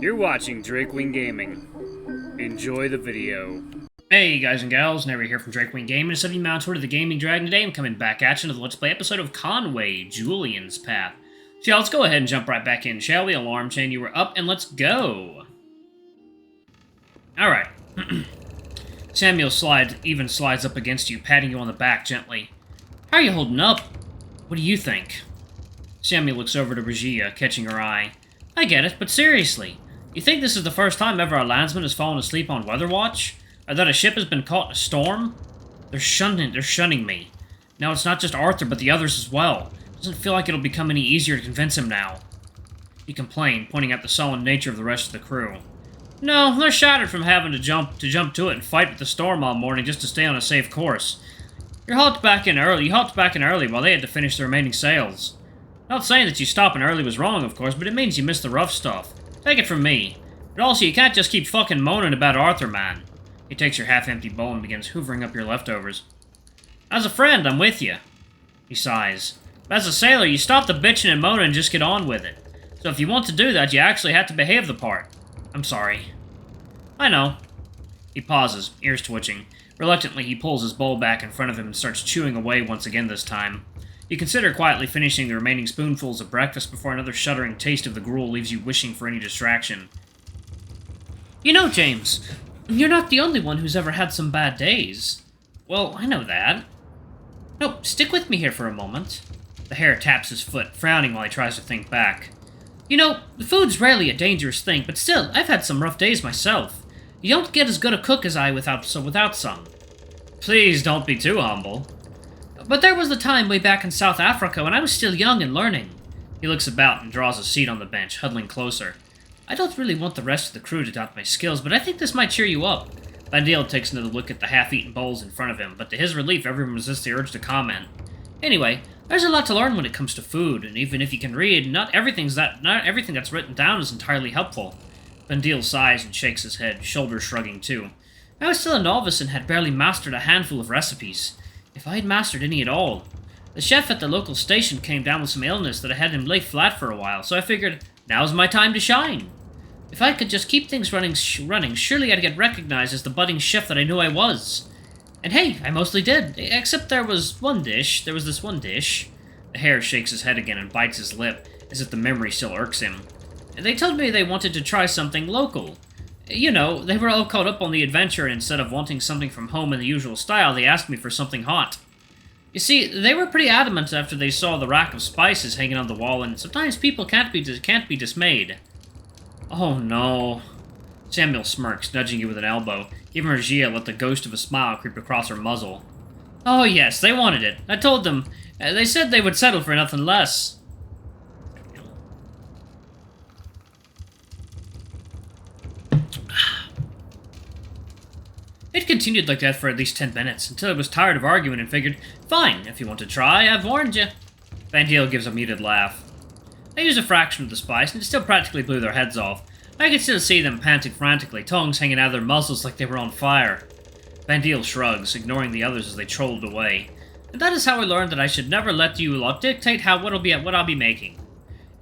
You're watching Drakewing Gaming. Enjoy the video. Hey guys and gals, Never here from Drakewing Gaming. It's Mount Toward the Gaming Dragon today. I'm coming back at you with the Let's Play episode of Conway, Julian's Path. So yeah, let's go ahead and jump right back in, shall we? Alarm chain, you were up, and let's go. Alright. Samuel slides up against you, patting you on the back gently. How are you holding up? What do you think? Samuel looks over to Regia, catching her eye. I get it, but seriously, you think this is the first time ever a landsman has fallen asleep on weather watch? Or that a ship has been caught in a storm? They're shunning me. Now it's not just Arthur, but the others as well. Doesn't feel like it'll become any easier to convince him now. He complained, pointing out the sullen nature of the rest of the crew. No, they're shattered from having to jump to it and fight with the storm all morning just to stay on a safe course. You hopped back in early while they had to finish the remaining sails. Not saying that you stopping early was wrong, of course, but it means you missed the rough stuff. Take it from me. But also, you can't just keep fucking moaning about Arthur, man. He takes your half-empty bowl and begins hoovering up your leftovers. As a friend, I'm with you. He sighs. But as a sailor, you stop the bitching and moaning and just get on with it. So if you want to do that, you actually have to behave the part. I'm sorry. I know. He pauses, ears twitching. Reluctantly, he pulls his bowl back in front of him and starts chewing away once again this time. You consider quietly finishing the remaining spoonfuls of breakfast before another shuddering taste of the gruel leaves you wishing for any distraction. You know, James, you're not the only one who's ever had some bad days. Well, I know that. No, stick with me here for a moment. The hare taps his foot, frowning while he tries to think back. You know, food's rarely a dangerous thing, but still, I've had some rough days myself. You don't get as good a cook as I without some. Please don't be too humble. But there was the time way back in South Africa when I was still young and learning. He looks about and draws a seat on the bench, huddling closer. I don't really want the rest of the crew to doubt my skills, but I think this might cheer you up. Vandale takes another look at the half-eaten bowls in front of him, but to his relief, everyone resists the urge to comment. Anyway, there's a lot to learn when it comes to food, and even if you can read, not everything that's written down is entirely helpful. Vandale sighs and shakes his head, shoulders shrugging too. I was still a novice and had barely mastered a handful of recipes. If I had mastered any at all. The chef at the local station came down with some illness that I had him lay flat for a while, so I figured, now's my time to shine. If I could just keep things running, surely I'd get recognized as the budding chef that I knew I was. And hey, I mostly did, except there was this one dish. The hare shakes his head again and bites his lip, as if the memory still irks him. They told me they wanted to try something local. You know, they were all caught up on the adventure, and instead of wanting something from home in the usual style, they asked me for something hot. You see, they were pretty adamant after they saw the rack of spices hanging on the wall, and sometimes people can't be dismayed. Oh no. Samuel smirks, nudging you with an elbow. Even Regia let the ghost of a smile creep across her muzzle. Oh yes, they wanted it. I told them. They said they would settle for nothing less. It continued like that for at least 10 minutes, until I was tired of arguing and figured, fine, if you want to try, I've warned you. Vandale gives a muted laugh. I used a fraction of the spice, and it still practically blew their heads off. I could still see them panting frantically, tongues hanging out of their muzzles like they were on fire. Vandale shrugs, ignoring the others as they trolled away. And that is how I learned that I should never let you lot dictate what I'll be making.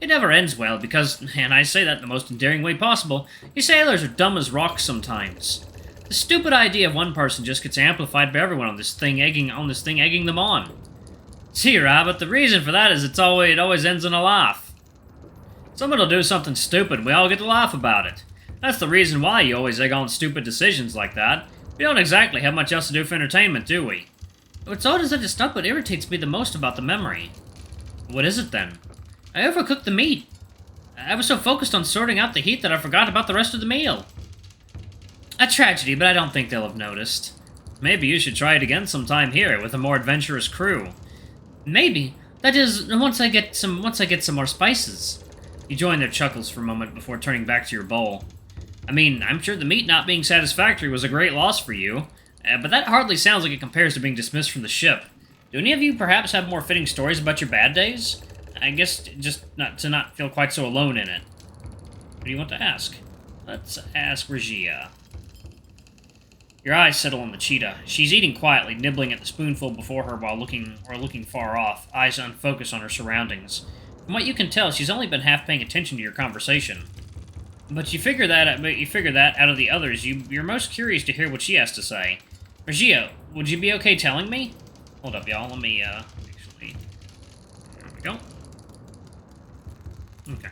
It never ends well, because, and I say that in the most endearing way possible, you sailors are dumb as rocks sometimes. The stupid idea of one person just gets amplified by everyone on this thing egging them on. See, Rabbit, the reason for that is it always ends in a laugh. Someone will do something stupid, we all get to laugh about it. That's the reason why you always egg on stupid decisions like that. We don't exactly have much else to do for entertainment, do we? What's odd is that it's not what irritates me the most about the memory. What is it then? I overcooked the meat. I was so focused on sorting out the heat that I forgot about the rest of the meal. A tragedy, but I don't think they'll have noticed. Maybe you should try it again sometime here, with a more adventurous crew. Maybe. That is, once I get some more spices. You join their chuckles for a moment before turning back to your bowl. I mean, I'm sure the meat not being satisfactory was a great loss for you, but that hardly sounds like it compares to being dismissed from the ship. Do any of you perhaps have more fitting stories about your bad days? I guess just not feel quite so alone in it. What do you want to ask? Let's ask Regia. Your eyes settle on the cheetah. She's eating quietly, nibbling at the spoonful before her while looking far off, eyes unfocused on her surroundings. From what you can tell, she's only been half paying attention to your conversation. But you figure that out of the others, you're most curious to hear what she has to say. Regia, would you be okay telling me? Hold up, y'all. Let me, actually... There we go. Okay.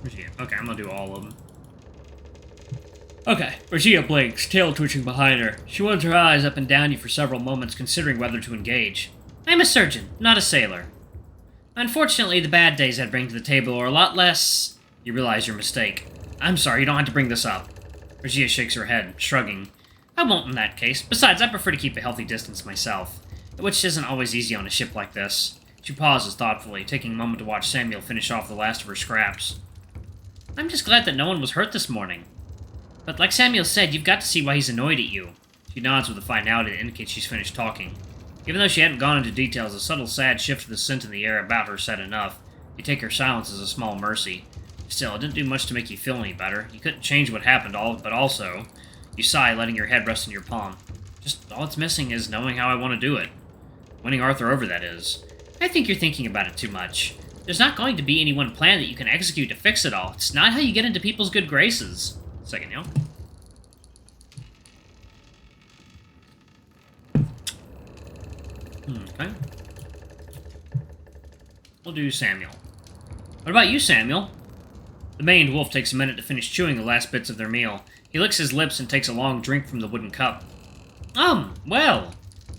Regia. Okay, I'm gonna do all of them. Okay. Regia blinks, tail twitching behind her. She runs her eyes up and down you for several moments, considering whether to engage. I'm a surgeon, not a sailor. Unfortunately, the bad days I bring to the table are a lot less... You realize your mistake. I'm sorry, you don't have to bring this up. Regia shakes her head, shrugging. I won't in that case. Besides, I prefer to keep a healthy distance myself, which isn't always easy on a ship like this. She pauses thoughtfully, taking a moment to watch Samuel finish off the last of her scraps. I'm just glad that no one was hurt this morning. But like Samuel said, you've got to see why he's annoyed at you. She nods with a finality that indicates she's finished talking. Even though she hadn't gone into details, a subtle sad shift of the scent in the air about her said enough. You take her silence as a small mercy. Still, it didn't do much to make you feel any better. You couldn't change what happened, but also... You sigh, letting your head rest on your palm. Just all it's missing is knowing how I want to do it. Winning Arthur over, that is. I think you're thinking about it too much. There's not going to be any one plan that you can execute to fix it all. It's not how you get into people's good graces. Second, yo. Okay. We'll do Samuel. What about you, Samuel? The maned wolf takes a minute to finish chewing the last bits of their meal. He licks his lips and takes a long drink from the wooden cup. Well...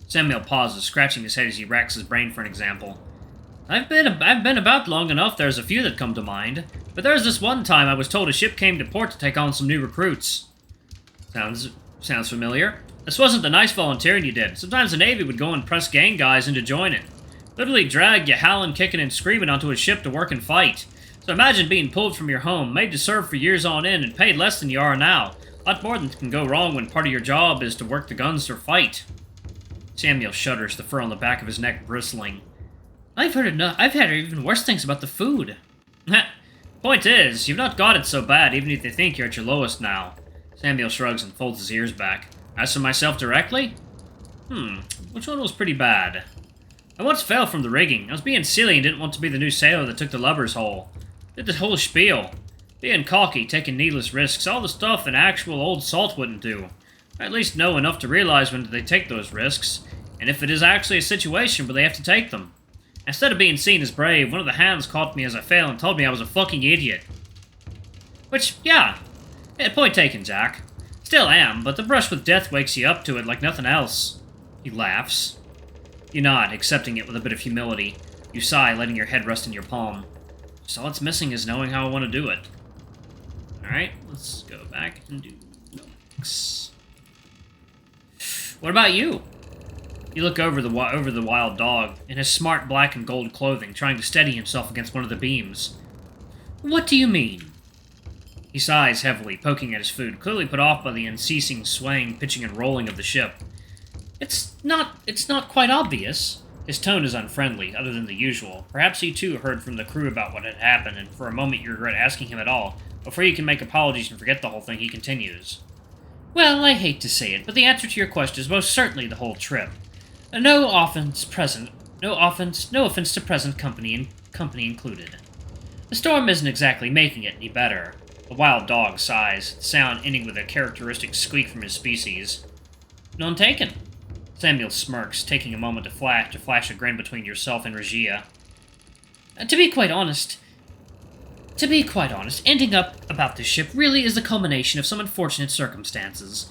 Samuel pauses, scratching his head as he racks his brain for an example. I've been about long enough, there's a few that come to mind. But there's this one time I was told a ship came to port to take on some new recruits. Sounds familiar. This wasn't the nice volunteering you did. Sometimes the Navy would go and press gang guys into joining. Literally drag you howling, kicking, and screaming onto a ship to work and fight. So imagine being pulled from your home, made to serve for years on end, and paid less than you are now. A lot more than can go wrong when part of your job is to work the guns or fight. Samuel shudders, the fur on the back of his neck bristling. I've heard even worse things about the food. Point is, you've not got it so bad, even if they think you're at your lowest now. Samuel shrugs and folds his ears back. As for myself directly? Which one was pretty bad? I once fell from the rigging. I was being silly and didn't want to be the new sailor that took the lubber's hole. Did the whole spiel. Being cocky, taking needless risks, all the stuff an actual old salt wouldn't do. Or at least know enough to realize when they take those risks, and if it is actually a situation where they have to take them. Instead of being seen as brave, one of the hands caught me as I fell and told me I was a fucking idiot. Which, yeah, point taken, Jack. Still am, but the brush with death wakes you up to it like nothing else. He laughs. You nod, accepting it with a bit of humility. You sigh, letting your head rest in your palm. Just all it's missing is knowing how I want to do it. Alright, let's go back and do notes. What about you? You look over the wild dog, in his smart black and gold clothing, trying to steady himself against one of the beams. What do you mean? He sighs heavily, poking at his food, clearly put off by the unceasing swaying, pitching, and rolling of the ship. It's not quite obvious. His tone is unfriendly, other than the usual. Perhaps he too heard from the crew about what had happened, and for a moment you regret asking him at all. Before you can make apologies and forget the whole thing, he continues. Well, I hate to say it, but the answer to your question is most certainly the whole trip. No offense to present company included. The storm isn't exactly making it any better. The wild dog sighs, the sound ending with a characteristic squeak from his species. None taken. Samuel smirks, taking a moment to flash a grin between yourself and Regia. To be quite honest, ending up about this ship really is the culmination of some unfortunate circumstances.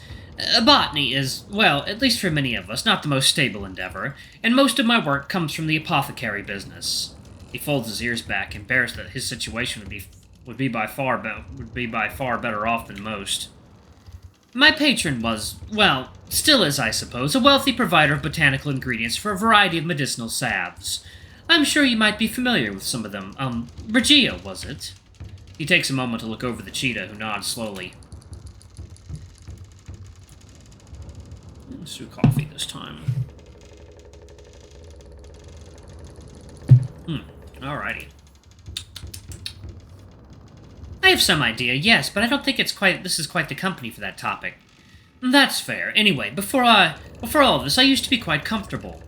Botany is, well, at least for many of us, not the most stable endeavor, and most of my work comes from the apothecary business. He folds his ears back, embarrassed that his situation would be by far better off than most. My patron was, well, still is, I suppose, a wealthy provider of botanical ingredients for a variety of medicinal salves. I'm sure you might be familiar with some of them. Regia, was it? He takes a moment to look over the cheetah, who nods slowly. Let's do coffee this time. Alrighty. I have some idea, yes, but I don't think this is quite the company for that topic. That's fair. Anyway, before all of this, I used to be quite comfortable.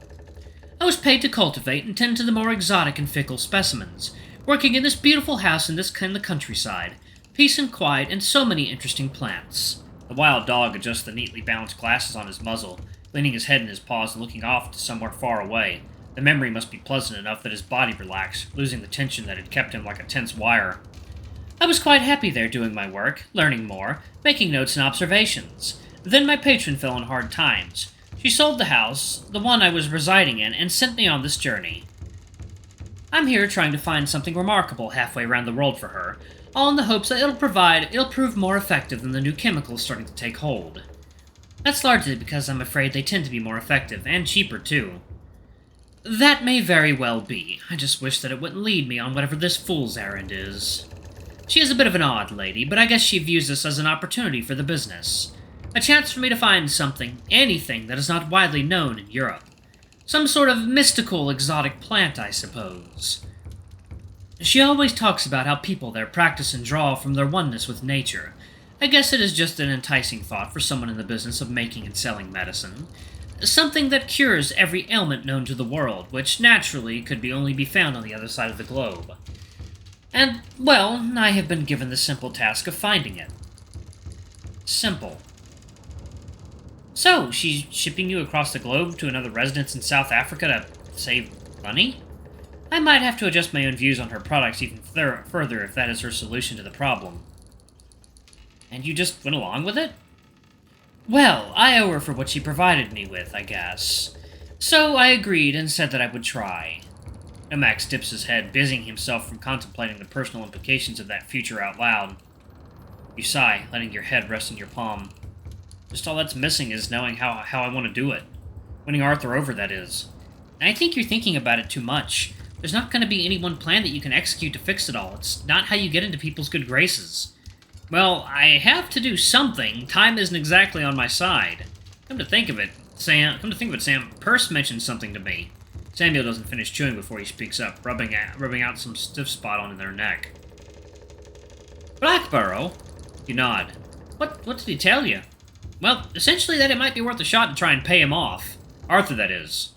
I was paid to cultivate and tend to the more exotic and fickle specimens, working in this beautiful house in the countryside. Peace and quiet, and so many interesting plants. The wild dog adjusts the neatly balanced glasses on his muzzle, leaning his head in his paws and looking off to somewhere far away. The memory must be pleasant enough that his body relaxed, losing the tension that had kept him like a tense wire. I was quite happy there doing my work, learning more, making notes and observations. Then my patron fell in hard times. She sold the house, the one I was residing in, and sent me on this journey. I'm here trying to find something remarkable halfway around the world for her, all in the hopes that it'll prove more effective than the new chemicals starting to take hold. That's largely because I'm afraid they tend to be more effective, and cheaper too. That may very well be. I just wish that it wouldn't lead me on whatever this fool's errand is. She is a bit of an odd lady, but I guess she views this as an opportunity for the business. A chance for me to find something, anything that is not widely known in Europe. Some sort of mystical, exotic plant, I suppose. She always talks about how people there practice and draw from their oneness with nature. I guess it is just an enticing thought for someone in the business of making and selling medicine. Something that cures every ailment known to the world, which naturally could only be found on the other side of the globe. And, well, I have been given the simple task of finding it. Simple. So, she's shipping you across the globe to another residence in South Africa to save money? I might have to adjust my own views on her products even further if that is her solution to the problem. And you just went along with it? Well, I owe her for what she provided me with, I guess. So I agreed and said that I would try. Max dips his head, busying himself from contemplating the personal implications of that future out loud. You sigh, letting your head rest in your palm. Just all that's missing is knowing how I want to do it. Winning Arthur over, that is. And I think you're thinking about it too much. There's not going to be any one plan that you can execute to fix it all. It's not how you get into people's good graces. Well, I have to do something. Time isn't exactly on my side. Come to think of it, Sam, Perce mentioned something to me. Samuel doesn't finish chewing before he speaks up, rubbing out some stiff spot on their neck. Blackborough? You nod. What did he tell you? Well, essentially that it might be worth a shot to try and pay him off. Arthur, that is.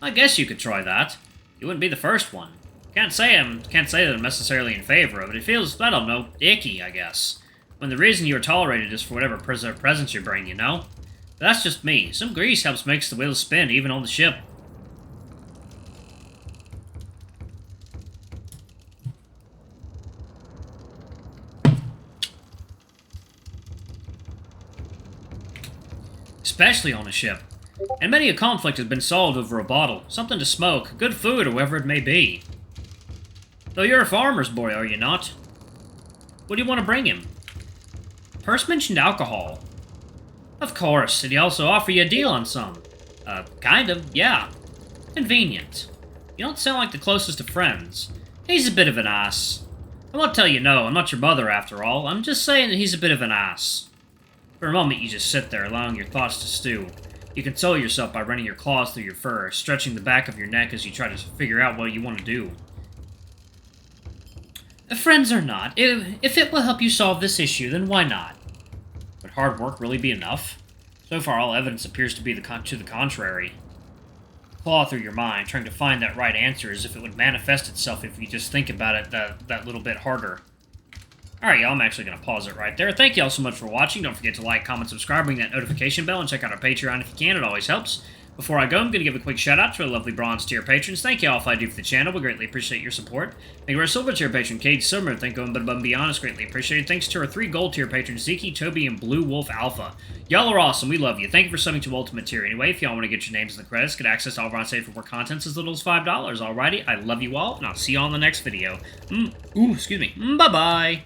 I guess you could try that. You wouldn't be the first one. Can't say that I'm necessarily in favor of it. It feels, I don't know, icky, I guess. When the reason you are tolerated is for whatever presence you bring, you know? But that's just me. Some grease helps makes the wheels spin, even on the ship. Especially on a ship. And many a conflict has been solved over a bottle, something to smoke, good food, or whatever it may be. Though you're a farmer's boy, are you not? What do you want to bring him? Perce mentioned alcohol. Of course, did he also offer you a deal on some? Kind of, yeah. Convenient. You don't sound like the closest of friends. He's a bit of an ass. I won't tell you no, I'm not your mother after all. I'm just saying that he's a bit of an ass. For a moment you just sit there, allowing your thoughts to stew. You console yourself by running your claws through your fur, stretching the back of your neck as you try to figure out what you want to do. Friends or not, if it will help you solve this issue, then why not? Would hard work really be enough? So far, all evidence appears to be to the contrary. Claw through your mind, trying to find that right answer as if it would manifest itself if you just think about it that little bit harder. Alright, y'all, I'm actually going to pause it right there. Thank y'all so much for watching. Don't forget to like, comment, subscribe, ring that notification bell, and check out our Patreon if you can. It always helps. Before I go, I'm going to give a quick shout-out to our lovely bronze tier patrons. Thank you all if I do for the channel. We greatly appreciate your support. Thank you to our silver tier patron, Cade Summer. Thank you above and beyond. It's greatly appreciated. Thanks to our 3 gold tier patrons, Zeke, Toby, and Blue Wolf Alpha. Y'all are awesome. We love you. Thank you for subbing to Ultimate Tier. Anyway, if y'all want to get your names in the credits, get access to all of our unsafe for contents as little as $5. Alrighty, I love you all, and I'll see you all in the next video. Excuse me. Bye-bye.